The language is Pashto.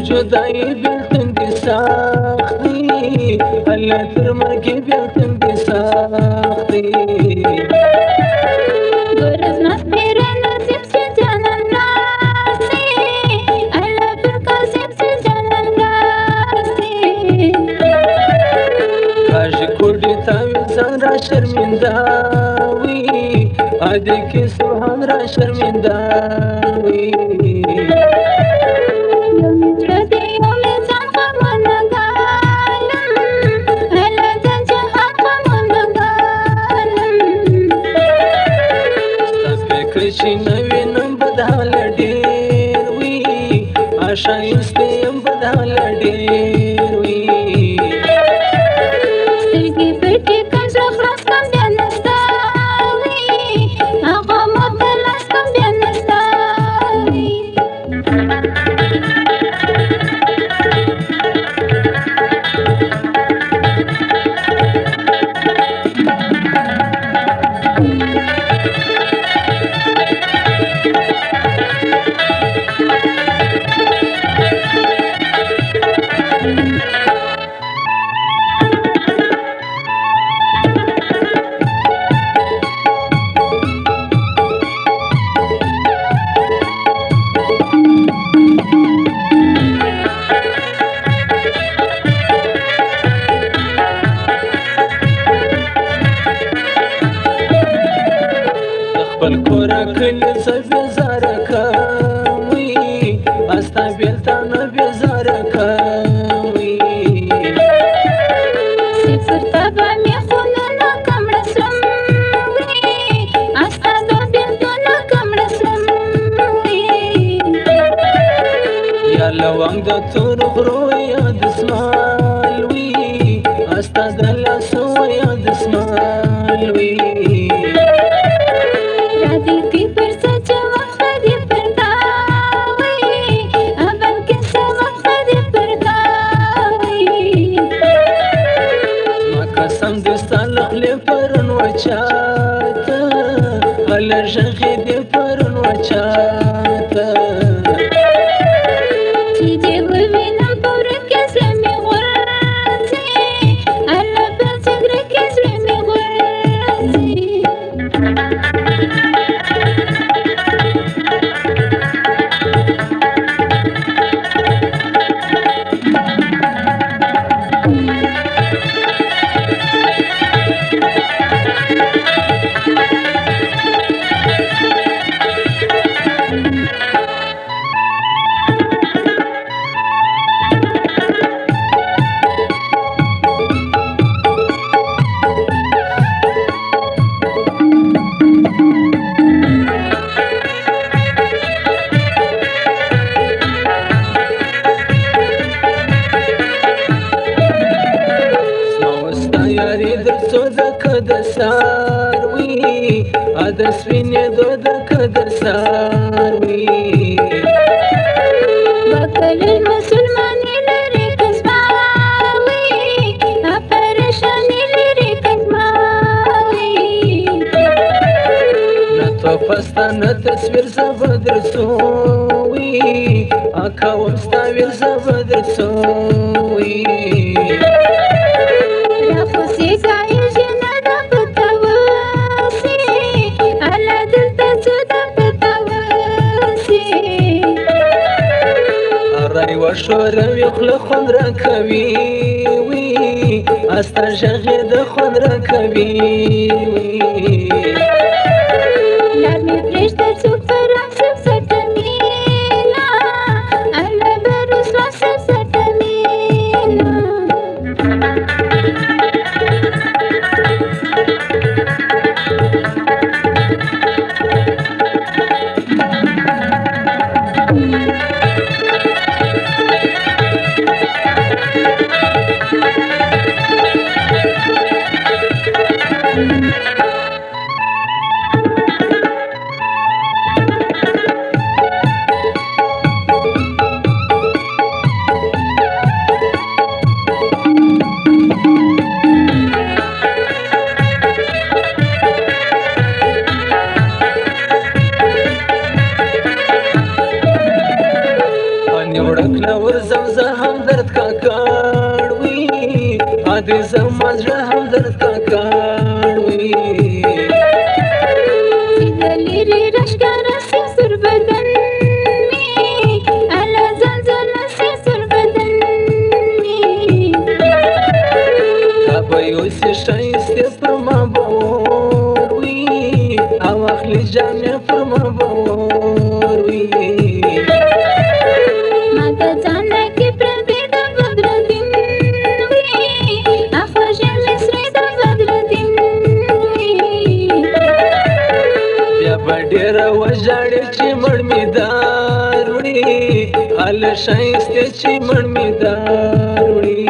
جداي بيلتن دي ساختي هلا ترمركي بيلتن دي ساختي غرز مصبير نصيب سجن الناسي هلا بالقاسم سجن الناسي كاش كردي تاوي زهرة شرمنداوي هاديك سبحان را شرمنداوي کشي نوي نم بدحال ډېر وي عشایسته يم بدحال ډېر وي سترګې پټې کړم زړه خلاص کړم بیا نسته وي هغه ما ته لاس کړم بیا نسته وي خپل کورا کلی زبې زاره کوي استا بیلتانه بې زاره کوي صفر تبه مې خونونه کمړه سوم وي استا د بېلتونه کمړه سوم وي یا لونګ د تور غرو یاد اسمال وي استا د لاسو یاد اسمال وي قسم دې ستا له خولې پرون وچاته هله غږې دې پرون وچاته چې دې ووینم په ورځ کې زړه مې غورځي هله بل څنګه کې زړه مې غورځي د سار وي د سوینې دود د سار وي بکل مسلمانې لري قسماوي پریشانې لري قسماوي نه تو پستا نه تصویر زبدر سووي اکا وستا ویر زبدر سووي شوروي خوله خوند راکوي وي استا غږې د خوند راکوي وي لار مې پرېږده څوک پر څوک سټه مینه الله به رسوا سټه مینه دې زما زړه هم درد کاکړ وي چې د لرې راښکاره سي سور بدن مې اله ځان ځانه سي سور بدن مې تا به یوسې ښایستې پر ما باور وي او اخلي جامې پر ما باور وي ما د ځانه کې پردې د بدردین وي اخوږې مې سرې د بدردین وي بیا به ډېره وژاړې چې مړ مې دار وړي هله ښایستې چې مړ مې دار وړي